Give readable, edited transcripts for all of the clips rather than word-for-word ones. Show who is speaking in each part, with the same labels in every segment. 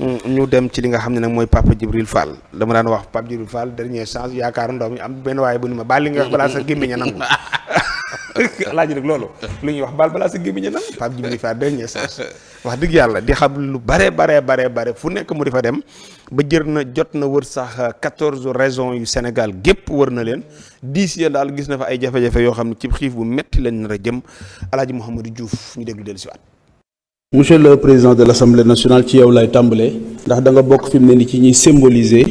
Speaker 1: ñu dem ci li nga xam ne nag mooy Papa Djibril Fall dama daan wax Papa Djibril Fall dernière chance yaakaar ndoom yi am benn waaye bu ni ma baal li nga wax balaa sa gémmiñ a nangu laaj rek loolu lu ñuy wax baal balaa sa gémmiñ a nangu Papa Djibril Fall dernière chance wax dëgg yàlla di xam lu bare fu nekk mu di fa dem ba jot na wër sax 14 régions yu Sénégal gépp wër na leen 10 ya daal gis na fa ay jafe-jafe yoo xam ne ci xiif bu metti lañ nar a jëm Alaaji Mouhamadou Diouf ñu déglu dellu si waat.
Speaker 2: Monsieur le président de l'Assemblée nationale ci yow lay tàmbalee ndax da nga bokk fi mu ne ni ci ñuy symboliser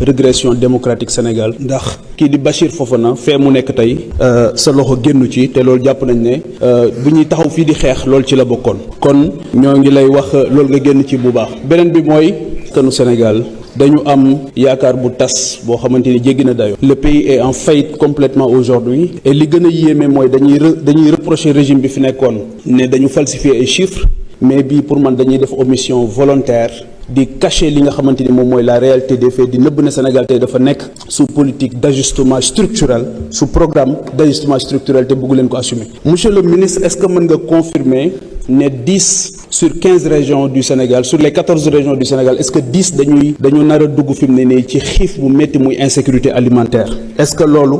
Speaker 2: régression démocratique Sénégal ndax kii di Bachir Fofana fee mu nekk tey sa loxo génnu ci te loolu jàpp nañ ne bu ñuy taxaw fii di xeex loolu ci la bokkoon kon ñoo ngi lay wax loolu nga génn ci bu baax beneen bi mooy kanu Sénégal dañu am yaakaar bu tas boo xamante ni jéggi na dayo le pays est en faillite complètement aujourd'hui et li gën a yéeme mooy dañuy reprocher régime bi fi nekkoon ne dañu falsifier ay chiffres mais bii pour man dañuy def omission volontaire di cacher li nga xamante ni moom mooy la réalité des faits di nëbb na Sénégal tey dafa nekk sous politique d'ajustement structurel sous programme d'ajustement structurel te bëggu leen ko assumer. Monsieur le ministre, est-ce que mën nga confirmer ne 10 sur 15 régions du Sénégal sur les 14 régions du Sénégal est-ce que 10 dañu nar a dugg fi mu ne nii ci xiif bu métti muy insécurité alimentaire est-ce que loolu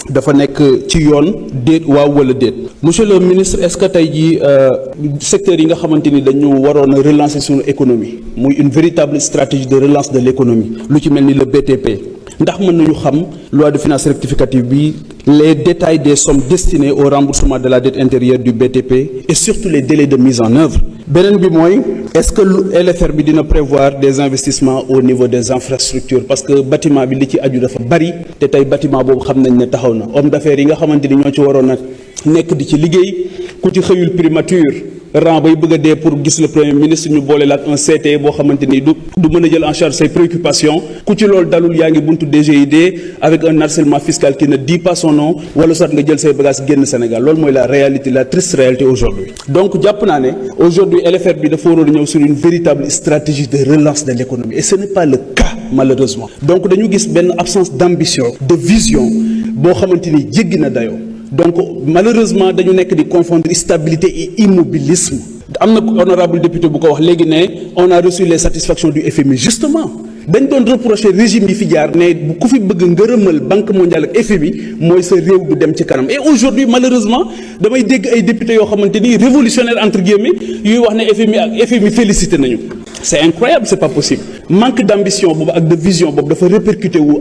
Speaker 2: dafa nekk ci yoon déet waaw wala déet. Monsieur le ministre, est-ce que tey jii secteurs yi nga xamante ni dañu waroon a relancer suñu économie muy une véritable stratégie de relance de l'économie lu ci mel ni le BTP ndax mën nañu xam loi de finances rectificative bi les détails des sommes destinées au remboursement de la dette intérieure du BTP et surtout les délais de mise en œuvre. Beneen bi mooy est-ce que LFR bi dina prévoir des investissements au niveau des infrastructures parce que bâtiment bi li ci aju dafa bari te tey bâtiment boobu xam nañ ne taxaw na homme d'affaires yi nga xamante ni ñoo ci waroon a nekk di ci liggéey ku ci xëyul primature rang bay bëgg a dee pour gis le premier ministre ñu boole la ak un CT boo xamante ni du mën a jël en charge say préoccupations ku ci loolu dalul yaa ngi buntu DGID avec un harcèlement fiscal qui ne dit pas son nom wala soit nga jël say bagages génn Sénégal loolu mooy la réalité, la triste réalité aujourd'hui. Donc jàpp naa ne aujourd'hui LFR bi dafa waroon a ñëw sur une véritable stratégie de relance de l'économie et ce n'est pas le cas malheureusement. Donc dañu gis benn absence d'ambition, de vision boo xamante ni jéggi na dayoo. Donc malheureusement dañu nekk di confondre stabilité et immobilisme am na honorable député bu ko wax léegi ne on a reçu les satisfactions du FMI justement dañ doon reprocher régime yi fi jaar ne ku fi bëgg ngërëmal banque mondiale ak FMI mooy sa réew du dem ci kanam et aujourd'hui malheureusement damay dégg ay députés yoo xamante ni révolutionnaire entre guillemets yuy wax ne FMI félicité nañu c'est incroyable, c'est pas possible. Manque d'ambition boobu ak de vision boobu dafa répercuter wu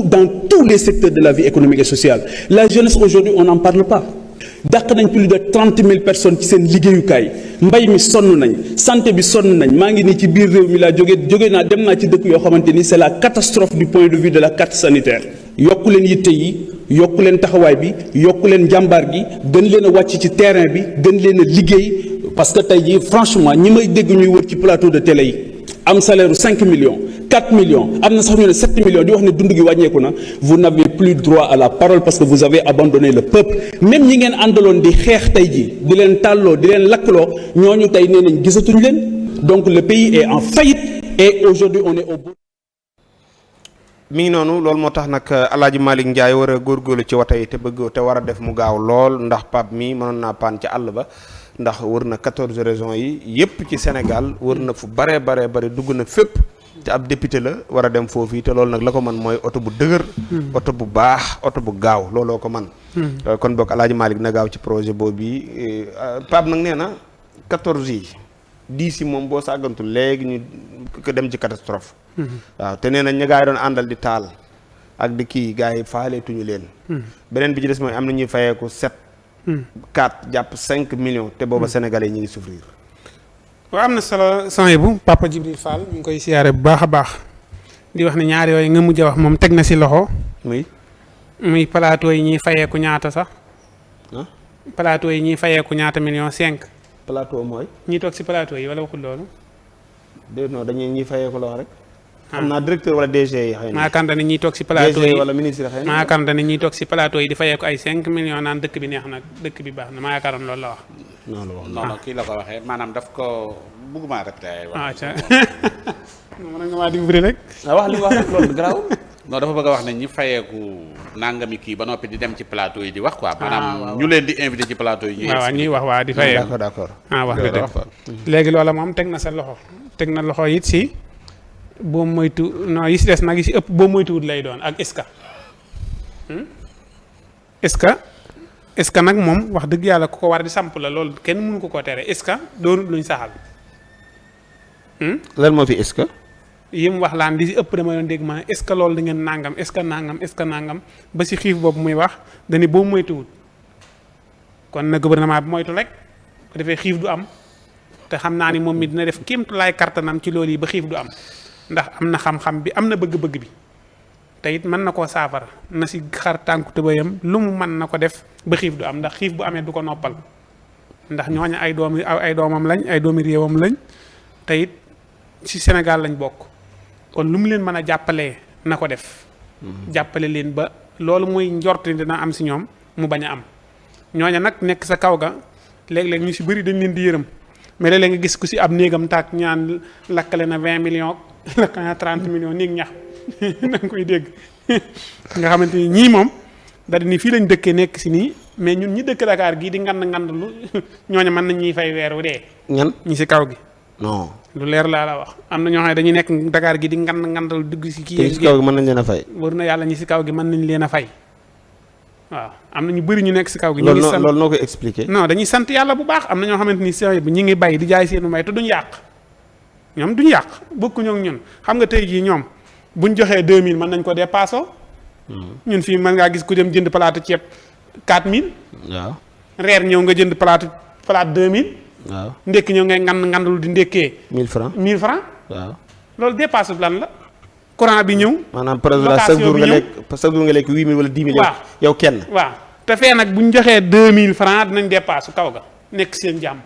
Speaker 2: dans tous les secteurs de la vie économique et sociale. La jeunesse aujourd'hui on n'en parle pas. dàq nañ plus de 30 000 personnes ci seen liggéeyukaay mbay mi sonn nañ santé bi sonn nañ maa ngi nii ci biir réew mi laa jóge naa dem naa ci dëkk yoo xamante ni c'est la catastrophe du point de vue de la carte sanitaire. yokku leen yitte yi yokku leen taxawaay bi yokku leen jàmbaar gi gën leen a wàcc ci terrain bi gën leen a liggéey parce que tey jii franchement ñi may dégg ñuy wër ci plateau de télé yi am salaire 5 millions 4 millions am na sax ñu ne 7 millions di wax ne dund gi wàññeeku na vous n'avez plus droit à la parole parce que vous avez abandonné le peuple même ñi ngeen àndaloon di xeex tey jii di leen tàlloo di leen lakkaloo ñooñu tey nee nañ gisatuñ leen donc le pays est en faillite et aujourd'hui on est au bout.
Speaker 1: mi ngi noonu loolu moo tax nag El Hadj Malick Ndiaye war a góorgóorlu ci wata yi te war a def mu gaaw lool ndax Pape mi mënoon naa paan ca àll ba ndax wër na 14 régions yi yépp ci Sénégal wër na fu bare dugg na fépp te ab député la war a dem foofu yi te loolu nag la ko man mooy oto bu dëgër oto bu baax oto bu gaaw looloo ko man kon bokk El Hadj Malick na gaaw ci projet boobu yi Pape nag nee na 14 yi 10 yi moom boo sàggantul léegi ñu ko dem ci catastrophe waaw te nee na ñi gaa yi doon àndal di taal ak di kii gaa yi faaleetuñu leen beneen bi ci des mooy am na ñuy fayeeku 4 jàpp 5 millions te booba sénégalais yi ñu ngi souffrir.
Speaker 3: waaw am na solo sony bu Papa Djibril Fall ñu ngi koy siyaare bu baax a baax di wax ne ñaar yooyu nga mujj a wax moom teg na si loxo. muy plateau yi ñuy fayeeku ñaata sax. plateau yi ñuy fayeeku ñaata millions 5.
Speaker 1: plateau mooy.
Speaker 3: ñi toog si plateau yi wala waxul loolu.
Speaker 1: non dañuy ñuy fayeeku loxo rek. xam naa directeur wala DG yi xëy na.
Speaker 3: maakaar na ñuy toog si plateau yi
Speaker 1: DG wala ministre xëy na.
Speaker 3: maakaar na ñuy toog si plateau yi di fayeeku ay 5 millions naan dëkk bi neex na dëkk bi baax na maa yaakaaroon loolu la wax.
Speaker 4: non kii la ko waxee maanaam daf ko bëgguma répété ay wax.
Speaker 3: mën nga maa dimbali rek.
Speaker 1: wax li wax rek loolu garaaw.
Speaker 4: non dafa bëgg a wax ne ñi fayeeku nangami kii ba noppi di dem ci plateau yi di wax quoi. maanaam ñu leen di invité ci plateau yi.
Speaker 3: waaw ñuy wax waa di fayeeku
Speaker 1: d'accord.
Speaker 3: wax nga dëgg léegi loola moom teg na sa loxo teg na loxo it si boo moytu non yi si des nag yi si ëpp boo moytuwut lay doon ak est-ce que nag moom wax dëgg yàlla ku ko war di samp la loolu kenn mënu ko koo tere est-ce que doonut luñ saxal.
Speaker 1: lan moo fi est-ce que.
Speaker 3: yi mu wax laan li si ëpp dama doon dégg ma est-ce que loolu da ngeen nangam est-ce que nangam est-ce que nangam ba si xiif boobu muy wax dañu boo moytuwut kon na gouvernement bi moytu rek ko defee xiif du am te xam naa ni moom mi dina def kéemtu laay kartanam ci loolu yi ba xiif du am ndax am na xam-xam bi am na bëgg-bëgg bi te it mën na koo saafara na si xar tànku tëbayam lu mu mën na ko def ba xiif du am ndax xiif bu amee du ko noppal ndax ñooñu ay doomam lañ ay doomi réewam lañ te it ci Sénégal lañ bokk kon lu mu leen mën a jàppalee na ko def jàppale leen ba loolu muy njort dina am si ñoom mu bañ a am ñooña nag nekk sa kaw ga léeg-léeg ñu si bëri dañ leen di yërëm mais léeg-léeg nga gis ku si ab néegam tàkk ñaan lakkale na 20 millions lakkale na 30 millions néeg ñax da nga koy dégg nga xamante ni ñii moom da di ni fii lañ dëkkee nekk si nii mais ñun ñi dëkk Dakar gii di ngand lu ñooña mën nañ ñuy fay weer wu dee
Speaker 1: ñan
Speaker 3: ñi si kaw gi
Speaker 1: non
Speaker 3: lu leer laa la wax am na ñoo xam ne dañuy nekk Dakar gi di ngandal dugg si kii
Speaker 1: ñi si kaw gi mën nañ leen a fay.
Speaker 3: war na yàlla ñi si kaw gi mën nañ leen a fay waaw am na ñu bëri ñu nekk si kaw gi. ñu ngi sant
Speaker 1: loolu noo koy expliquer.
Speaker 3: non dañuy sant yàlla bu baax am na ñoo xamante ni sëñ bi ñu ngi bay di jaay seenu mbay te duñ yàq ñoom duñ yàq bokkuñu ak ñun xam nga tey jii ñoom buñ joxee 2000 mën nañ ko dépassé. ñun fii mën ngaa gis ku dem jënd palaatu ceeb 4000.
Speaker 1: waaw
Speaker 3: reer ñëw nga jënd palaat 2000.
Speaker 1: waaw
Speaker 3: ndekki ñëw ngay ngandul di ndekkee.
Speaker 1: 1000 francs
Speaker 3: 1000 francs
Speaker 1: waaw
Speaker 3: loolu dépassé lan la. courant bi ñëw.
Speaker 1: maanaam par exemple chaque jour nga lekk 8000 wala 10 000.
Speaker 3: waaw
Speaker 1: yow kenn.
Speaker 3: waaw te fee nag bu ñu joxee 2000 francs dinañ dépassé kaw ga nekk seen jàmm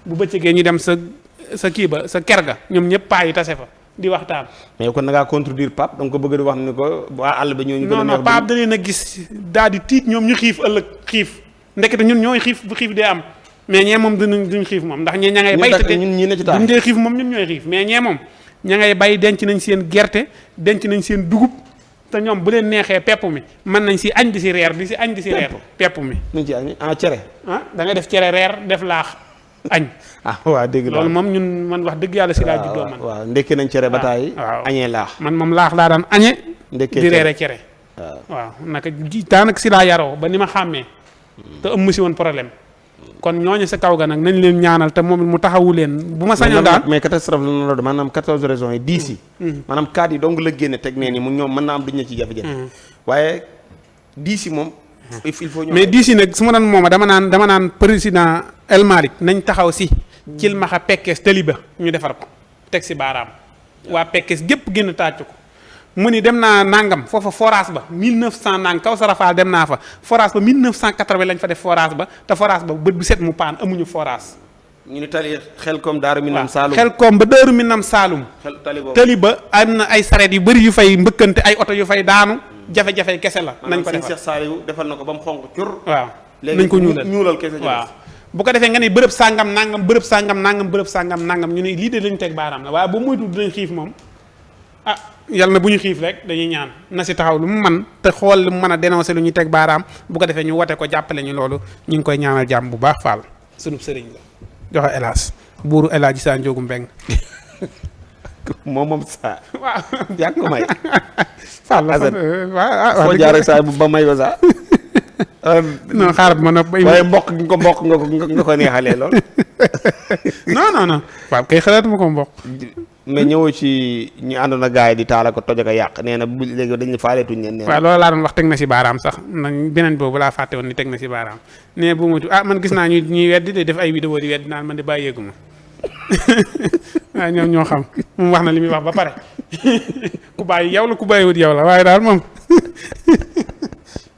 Speaker 3: bu bëccëgee ñu dem sa kii ba sa ker ga ñoom ñëpp paa yi tase fa di waxtaan.
Speaker 1: mais kon da ngaa contredire Pape da nga ko bëgg di wax ni ko waa àll ba ñooñu.
Speaker 3: non non Pape da leen a gis daal di tiit ñoom ñu xiif ëllëg xiif ndekete ñun ñooy xiif bu xiif dee am mais ñee moom duñ xiif moom ndax ñee ña ngay bay te
Speaker 1: ñun ñi ne ci taal
Speaker 3: duñ dee xiif moom ñun ñooy xiif mais ñee moom ña ngay bay denc nañ seen gerte denc nañ seen dugub te ñoom bu leen neexee pepp mi mën nañ si añ di si reer di si añ di si reer pepp mi
Speaker 1: nuñ ci añ cere
Speaker 3: da ngay def cere reer def laax añ
Speaker 1: waaw dégg la
Speaker 3: loolu moom ñun man wax dëgg yàlla si laa juddoo man
Speaker 1: waaw ndekkee nañ cere ba taay
Speaker 3: waaw
Speaker 1: añee laax
Speaker 3: man moom laax laa daan añe
Speaker 1: ndekkee
Speaker 3: di reere cere waaw naka daanaka si laa yaroo ba ni ma xàmmee te ëmm si woon problème kon ñooñu sa kaw ga nag nañ leen ñaanal te moom mu taxawu leen bu ma sañoon daal
Speaker 1: mais catastrophe la noonu la maanaam 14 raisons yi 10 yi maanaam 4 yi donc la génne teg nee ni mu ñoom mën naa am duñ na ci jafe-jafe waaye 10 yi moom il faut
Speaker 3: mais 10 yi nag su ma doon mooma dama naan président El Malick nañ taxaw si cil maxa Pekes taliba ñu defar ko teg si baaraam waa Pekes gépp génn tàcc ko mu ni dem naa nangam foofa forage ba 1900 nang kaw Sarafal dem naa fa forage ba 1980 lañ fa def forage ba te forage ba bët bu set mu paan amuñu forage.
Speaker 1: ñu ni tali xel koom Daaru Minam Saalum
Speaker 3: xel koom ba Daaru Minam Saalum. tali ba am na ay sareet yu bëri yu fay mbëkkante ay oto yu fay daanu. jafe-jafe kese la. nañ ko defal
Speaker 1: Cheikh Saliou defal na ko ba mu xonq cur.
Speaker 3: waaw nañ ko
Speaker 1: ñuulal kese
Speaker 3: waaw bu ko defee nga ne bërëb sàngam nangam bërëb sàngam nangam bërëb sàngam nangam ñu ne lii de lañu teg baaraam la waaye bu moytu dinañ xiif moom yàlla na bu ñu xiif rek dañuy ñaan na si taxaw lu mu man te xool lu mu mën a dénoncer lu ñuy teg baaraam bu ko defee ñu wote ko jàppale ñu loolu ñu ngi koy ñaanal jàmm bu baax Fall sunub sëriñ la joxe hélas buuru El Hadj Sa Ndiogou Mbeng
Speaker 1: moom saa
Speaker 3: waaw
Speaker 1: yaa ko may
Speaker 3: Fall la
Speaker 1: foo jaar ak saa bu ba may ko saa
Speaker 3: non xaaral ma nopp
Speaker 1: waaye mboq nga ko neexalee lool
Speaker 3: non waaw kay xalaatuma ko mboq
Speaker 1: mais ñëwoo ci ñu àndoon a gaay di taala ko toj ak a yàq nee na bu léegi dañu faaleetuñ leen.
Speaker 3: waaw loolu laa doon wax teg na si baaraam sax nañ beneen boobu laa fàtte woon ni teg na si baaraam nee bu mutu man gis naa ñuy weddi de def ay vidéo di weddi naan man di bàyyeegu ma waaw ñoom ñoo xam moom wax na li muy wax ba pare ku bàyyi yow la ku bàyyiwut yow la waaye daal moom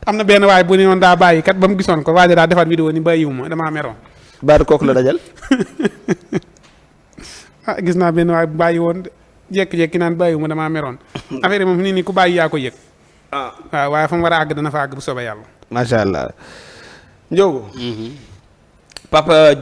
Speaker 3: am na benn waaye bu ne woon daa bàyyi kat ba mu gisoon ko waaye daa defaat vidéo ni bàyyiwu ma damaa meroon.
Speaker 1: baatu kooku la dajal.
Speaker 3: gis naa benn waaye bàyyi woon jékki-jékki naan bàyyiwuma damaa meroon affaire yi moom nii ku bàyyi yaa ko yëg. waaw waaye fa mu war a àgg dana fa àgg bu soobee yàlla.
Speaker 1: macha allah. Ndiogou. Papa.